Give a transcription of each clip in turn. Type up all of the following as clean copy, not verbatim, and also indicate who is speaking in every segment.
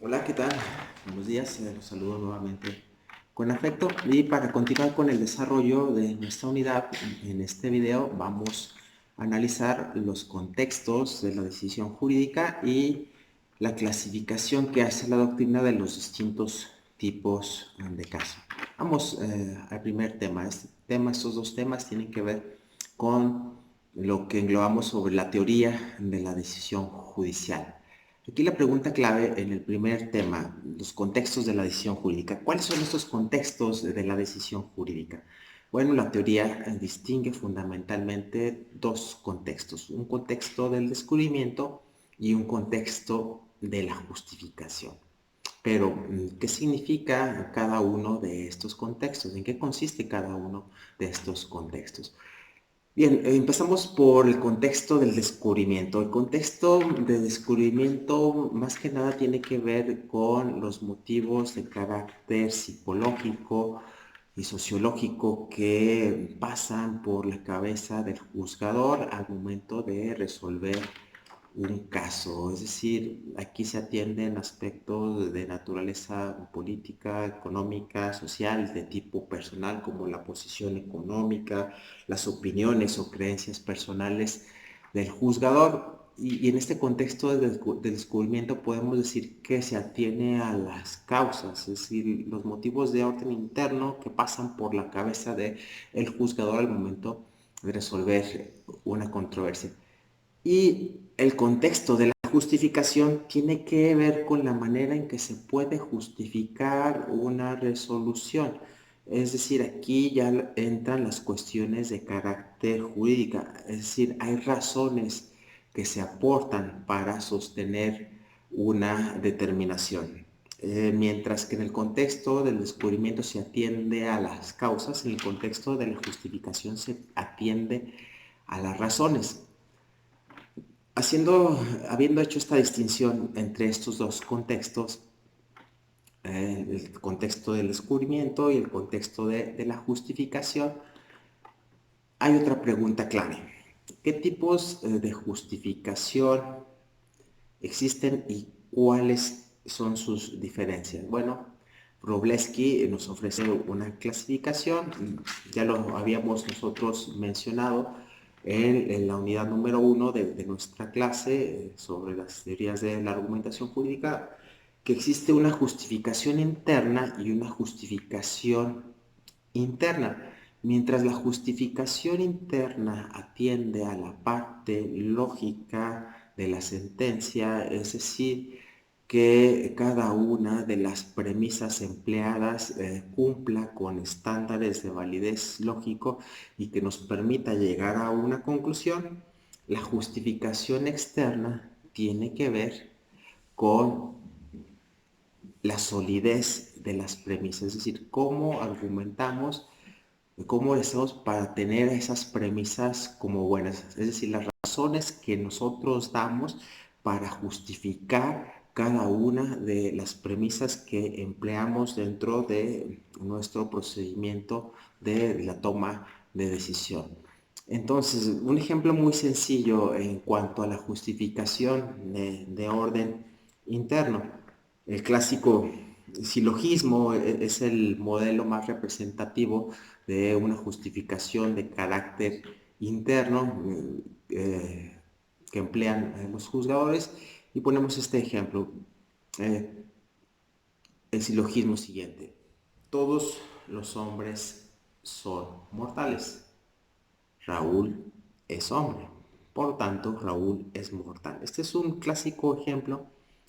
Speaker 1: Hola, ¿qué tal? Buenos días, los saludo nuevamente con afecto y para continuar con el desarrollo de nuestra unidad, en este video vamos a analizar los contextos de la decisión jurídica y la clasificación que hace la doctrina de los distintos tipos de caso. Vamos al primer tema. Estos dos temas tienen que ver con lo que englobamos sobre la teoría de la decisión judicial. Aquí la pregunta clave en el primer tema, los contextos de la decisión jurídica. ¿Cuáles son estos contextos de la decisión jurídica? Bueno, la teoría distingue fundamentalmente dos contextos, un contexto del descubrimiento y un contexto de la justificación. Pero, ¿qué significa cada uno de estos contextos? ¿En qué consiste cada uno de estos contextos? Bien, empezamos por el contexto del descubrimiento. El contexto de descubrimiento más que nada tiene que ver con los motivos de carácter psicológico y sociológico que pasan por la cabeza del juzgador al momento de resolver un caso. Es decir, aquí se atienden aspectos de naturaleza política, económica, social, de tipo personal, como la posición económica, las opiniones o creencias personales del juzgador. Y en este contexto de descubrimiento podemos decir que se atiene a las causas, es decir, los motivos de orden interno que pasan por la cabeza del juzgador al momento de resolver una controversia. Y el contexto de la justificación tiene que ver con la manera en que se puede justificar una resolución. Es decir, aquí ya entran las cuestiones de carácter jurídico. Es decir, hay razones que se aportan para sostener una determinación. Mientras que en el contexto del descubrimiento se atiende a las causas, en el contexto de la justificación se atiende a las razones. Habiendo hecho esta distinción entre estos dos contextos, el contexto del descubrimiento y el contexto de la justificación, hay otra pregunta clave. ¿Qué tipos de justificación existen y cuáles son sus diferencias? Bueno, Wroblewski nos ofrece una clasificación, ya lo habíamos nosotros mencionado en la unidad número 1 de nuestra clase sobre las teorías de la argumentación jurídica, que existe una justificación interna y una justificación interna. Mientras la justificación interna atiende a la parte lógica de la sentencia, es decir, que cada una de las premisas empleadas cumpla con estándares de validez lógico y que nos permita llegar a una conclusión, la justificación externa tiene que ver con la solidez de las premisas, es decir, cómo argumentamos, cómo hacemos para tener esas premisas como buenas, es decir, las razones que nosotros damos para justificar cada una de las premisas que empleamos dentro de nuestro procedimiento de la toma de decisión. Entonces, un ejemplo muy sencillo en cuanto a la justificación de orden interno. El clásico silogismo es el modelo más representativo de una justificación de carácter interno que emplean los juzgadores y ponemos este ejemplo. Eh, el silogismo siguiente. Todos los hombres son mortales. Raúl es hombre. Por tanto, Raúl es mortal. Este es un clásico ejemplo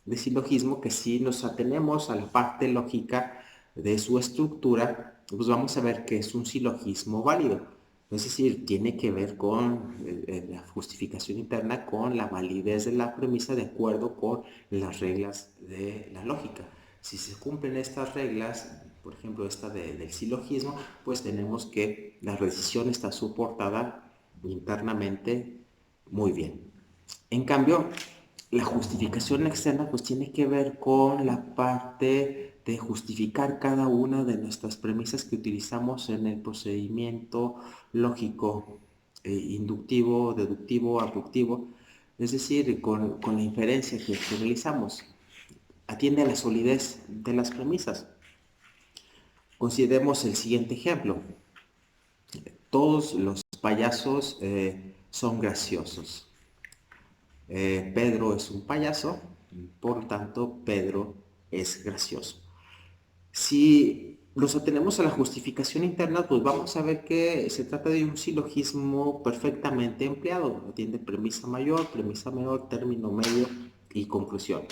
Speaker 1: de silogismo que si nos atenemos a la parte lógica de su estructura, pues vamos a ver que es un silogismo válido. Es decir, tiene que ver con la justificación interna, con la validez de la premisa de acuerdo con las reglas de la lógica. Si se cumplen estas reglas, por ejemplo esta del silogismo, pues tenemos que la decisión está soportada internamente muy bien. En cambio, la justificación externa pues tiene que ver con la parte de justificar cada una de nuestras premisas que utilizamos en el procedimiento lógico, inductivo, deductivo, abductivo, es decir, con la inferencia que realizamos. atiende a la solidez de las premisas. Consideremos el siguiente ejemplo. Todos los payasos son graciosos. Pedro es un payaso, por lo tanto Pedro es gracioso. Si nos atenemos a la justificación interna, pues vamos a ver que se trata de un silogismo perfectamente empleado. Atiende premisa mayor, término medio y conclusión.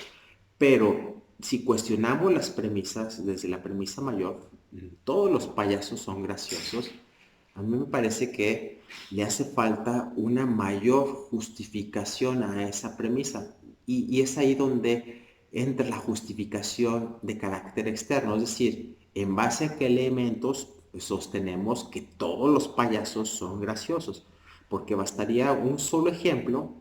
Speaker 1: Pero si cuestionamos las premisas desde la premisa mayor, todos los payasos son graciosos. A mí me parece que le hace falta una mayor justificación a esa premisa. Y es ahí donde entra la justificación de carácter externo, es decir, en base a qué elementos sostenemos que todos los payasos son graciosos, porque bastaría un solo ejemplo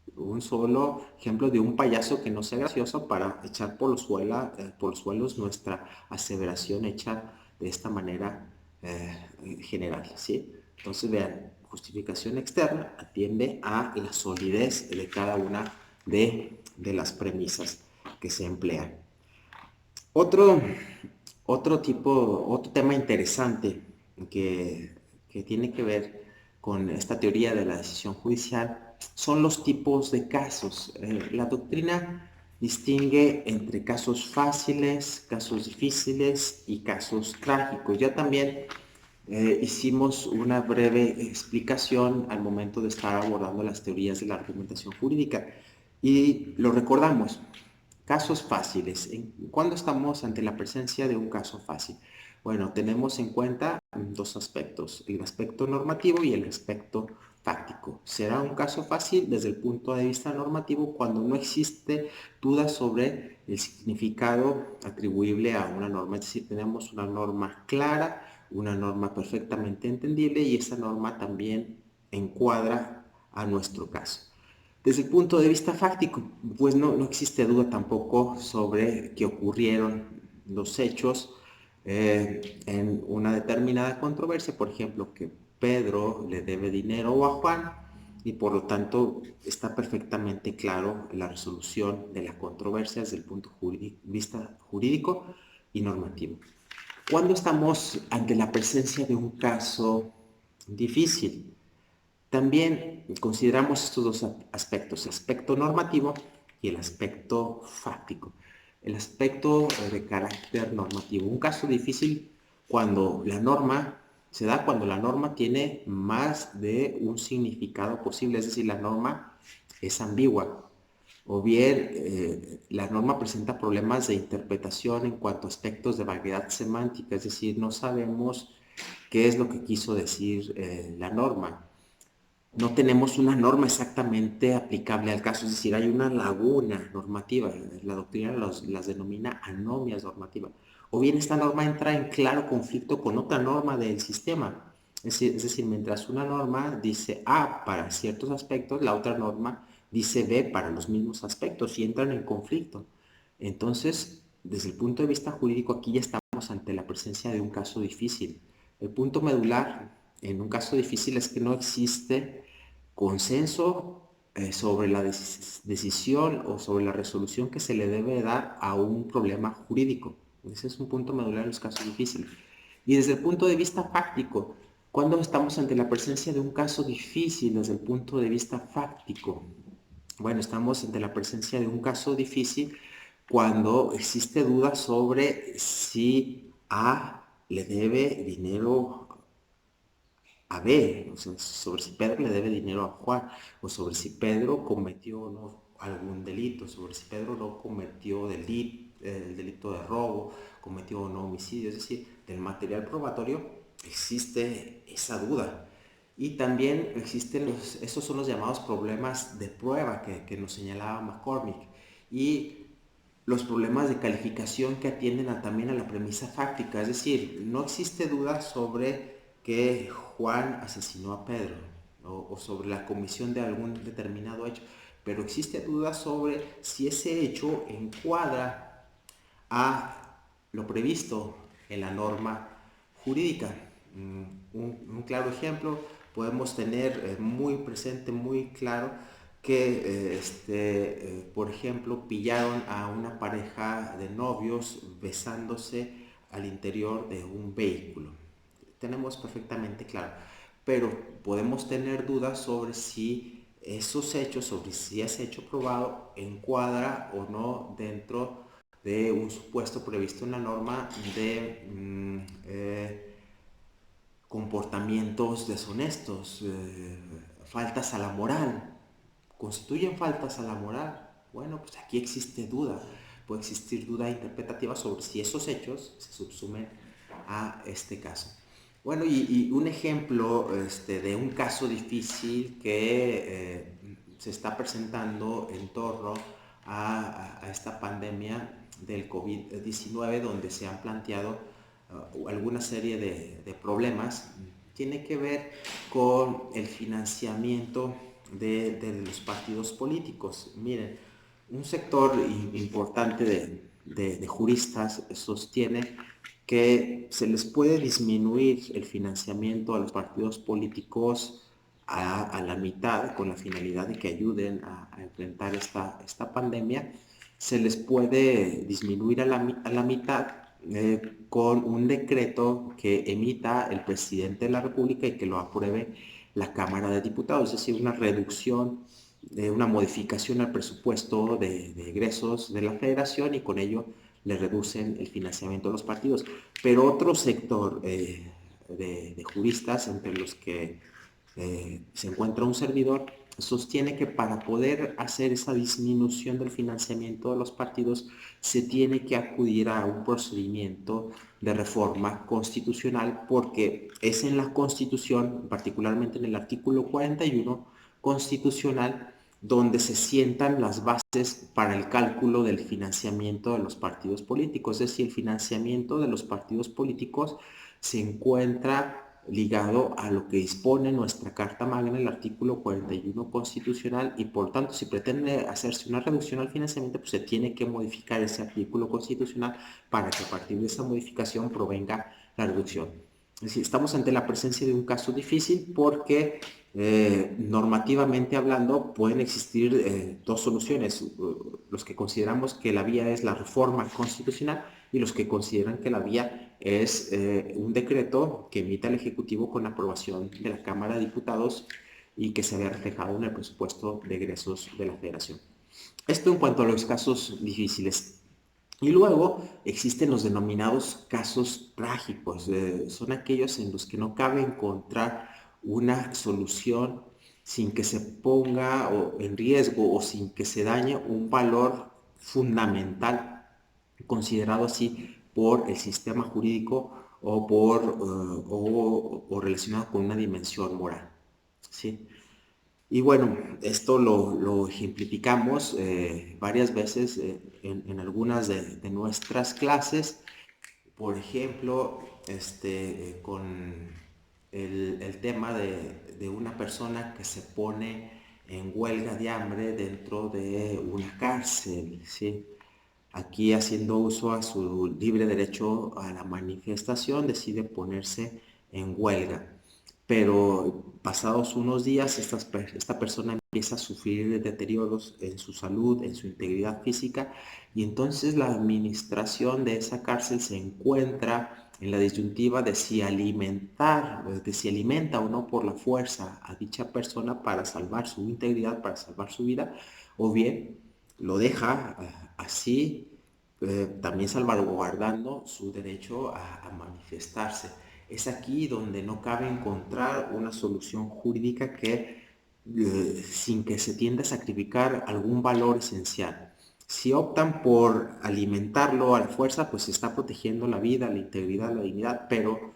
Speaker 1: de un payaso que no sea gracioso para echar por los suelos nuestra aseveración hecha de esta manera general, ¿sí? Entonces, vean, justificación externa atiende a la solidez de cada una de las premisas que se emplean. Otro, otro tema interesante que tiene que ver con esta teoría de la decisión judicial son los tipos de casos. La doctrina distingue entre casos fáciles, casos difíciles y casos trágicos. Ya también hicimos una breve explicación al momento de estar abordando las teorías de la argumentación jurídica y lo recordamos. Casos fáciles. ¿Cuándo estamos ante la presencia de un caso fácil? Bueno, tenemos en cuenta dos aspectos, el aspecto normativo y el aspecto fáctico. Será un caso fácil desde el punto de vista normativo cuando no existe duda sobre el significado atribuible a una norma. Es decir, tenemos una norma clara, una norma perfectamente entendible y esa norma también encuadra a nuestro caso. Desde el punto de vista fáctico, pues no existe duda tampoco sobre que ocurrieron los hechos en una determinada controversia, por ejemplo, que Pedro le debe dinero a Juan y por lo tanto está perfectamente claro la resolución de la controversia desde el punto de vista jurídico y normativo. Cuando estamos ante la presencia de un caso difícil, también consideramos estos dos aspectos, el aspecto normativo y el aspecto fáctico. El aspecto de carácter normativo. Un caso difícil cuando la norma se da cuando la norma tiene más de un significado posible, es decir, la norma es ambigua o bien la norma presenta problemas de interpretación en cuanto a aspectos de vaguedad semántica, es decir, no sabemos qué es lo que quiso decir la norma. No tenemos una norma exactamente aplicable al caso, es decir, hay una laguna normativa, la doctrina las denomina anomias normativas, o bien esta norma entra en claro conflicto con otra norma del sistema, es decir, mientras una norma dice A para ciertos aspectos, la otra norma dice B para los mismos aspectos y entran en conflicto. Entonces, desde el punto de vista jurídico, aquí ya estamos ante la presencia de un caso difícil. El punto medular en un caso difícil es que no existe consenso sobre la decisión o sobre la resolución que se le debe dar a un problema jurídico. Ese es un punto medular en los casos difíciles. Y desde el punto de vista fáctico, cuando estamos ante la presencia de un caso difícil desde el punto de vista fáctico, bueno, estamos ante la presencia de un caso difícil cuando existe duda sobre si A le debe dinero a B, o sea, sobre si Pedro le debe dinero a Juan, o sobre si Pedro cometió o no algún delito, sobre si Pedro no cometió el delito de robo, cometió o no homicidio, es decir, del material probatorio existe esa duda. Y también existen esos son los llamados problemas de prueba que nos señalaba McCormick. Y los problemas de calificación que atienden también a la premisa fáctica, es decir, no existe duda sobre que Juan asesinó a Pedro o sobre la comisión de algún determinado hecho, pero existe duda sobre si ese hecho encuadra a lo previsto en la norma jurídica. Un claro ejemplo podemos tener muy presente, muy claro que, por ejemplo, pillaron a una pareja de novios besándose al interior de un vehículo. Tenemos perfectamente claro, pero podemos tener dudas sobre si esos hechos, sobre si ese hecho probado encuadra o no dentro de un supuesto previsto en la norma de comportamientos deshonestos, faltas a la moral. ¿Constituyen faltas a la moral? Bueno, pues aquí existe duda. Puede existir duda interpretativa sobre si esos hechos se subsumen a este caso. Bueno, y un ejemplo de un caso difícil que se está presentando en torno a esta pandemia del COVID-19, donde se han planteado alguna serie de problemas, tiene que ver con el financiamiento de los partidos políticos. Miren, un sector importante de juristas sostiene que se les puede disminuir el financiamiento a los partidos políticos a la mitad, con la finalidad de que ayuden a enfrentar esta pandemia. Se les puede disminuir a la mitad con un decreto que emita el presidente de la República y que lo apruebe la Cámara de Diputados, es decir, una reducción, una modificación al presupuesto de egresos de la Federación, y con ello le reducen el financiamiento de los partidos. Pero otro sector de juristas, entre los que se encuentra un servidor, sostiene que para poder hacer esa disminución del financiamiento de los partidos se tiene que acudir a un procedimiento de reforma constitucional, porque es en la Constitución, particularmente en el artículo 41 constitucional, donde se sientan las bases para el cálculo del financiamiento de los partidos políticos. Es decir, el financiamiento de los partidos políticos se encuentra ligado a lo que dispone nuestra Carta Magna, el artículo 41 constitucional, y por tanto, si pretende hacerse una reducción al financiamiento, pues se tiene que modificar ese artículo constitucional para que a partir de esa modificación provenga la reducción. Es decir, estamos ante la presencia de un caso difícil porque normativamente hablando pueden existir dos soluciones: los que consideramos que la vía es la reforma constitucional y los que consideran que la vía es un decreto que emita el Ejecutivo con aprobación de la Cámara de Diputados y que se vea reflejado en el presupuesto de egresos de la Federación. Esto en cuanto a los casos difíciles. Y luego existen los denominados casos trágicos. Son aquellos en los que no cabe encontrar una solución sin que se ponga en riesgo o sin que se dañe un valor fundamental considerado así por el sistema jurídico o relacionado con una dimensión moral, ¿sí? Y bueno, esto lo ejemplificamos varias veces en algunas de nuestras clases. Por ejemplo, con el tema de una persona que se pone en huelga de hambre dentro de una cárcel, ¿sí? Aquí, haciendo uso a su libre derecho a la manifestación, decide ponerse en huelga. Pero pasados unos días, esta persona empieza a sufrir deterioros en su salud, en su integridad física, y entonces la administración de esa cárcel se encuentra en la disyuntiva de si de si alimenta o no por la fuerza a dicha persona para salvar su integridad, para salvar su vida, o bien lo deja así, también salvaguardando su derecho a manifestarse. Es aquí donde no cabe encontrar una solución jurídica sin que se tienda a sacrificar algún valor esencial. Si optan por alimentarlo a la fuerza, pues se está protegiendo la vida, la integridad, la dignidad, pero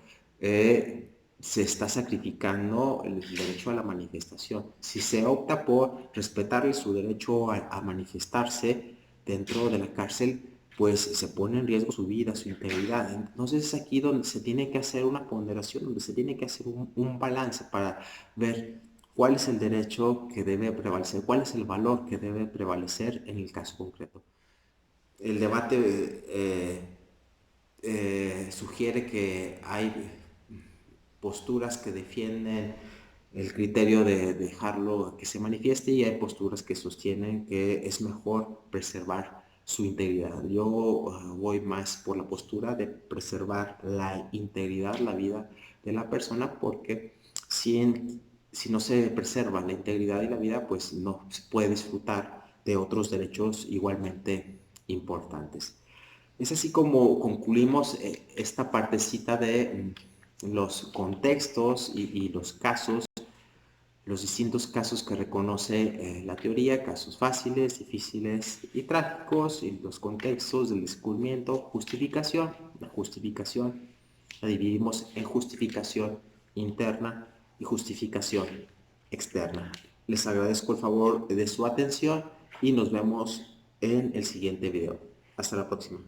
Speaker 1: se está sacrificando el derecho a la manifestación. Si se opta por respetarle su derecho a manifestarse dentro de la cárcel, pues se pone en riesgo su vida, su integridad. Entonces es aquí donde se tiene que hacer una ponderación, donde se tiene que hacer un balance para ver cuál es el derecho que debe prevalecer, cuál es el valor que debe prevalecer en el caso concreto. El debate sugiere que hay posturas que defienden el criterio de dejarlo que se manifieste, y hay posturas que sostienen que es mejor preservar su integridad. Yo voy más por la postura de preservar la integridad, la vida de la persona, porque si no se preserva la integridad y la vida, pues no se puede disfrutar de otros derechos igualmente importantes. Es así como concluimos esta partecita de los contextos y los casos, los distintos casos que reconoce la teoría: casos fáciles, difíciles y trágicos, y los contextos del descubrimiento, justificación. La justificación la dividimos en justificación interna y justificación externa. Les agradezco el favor de su atención y nos vemos en el siguiente video. Hasta la próxima.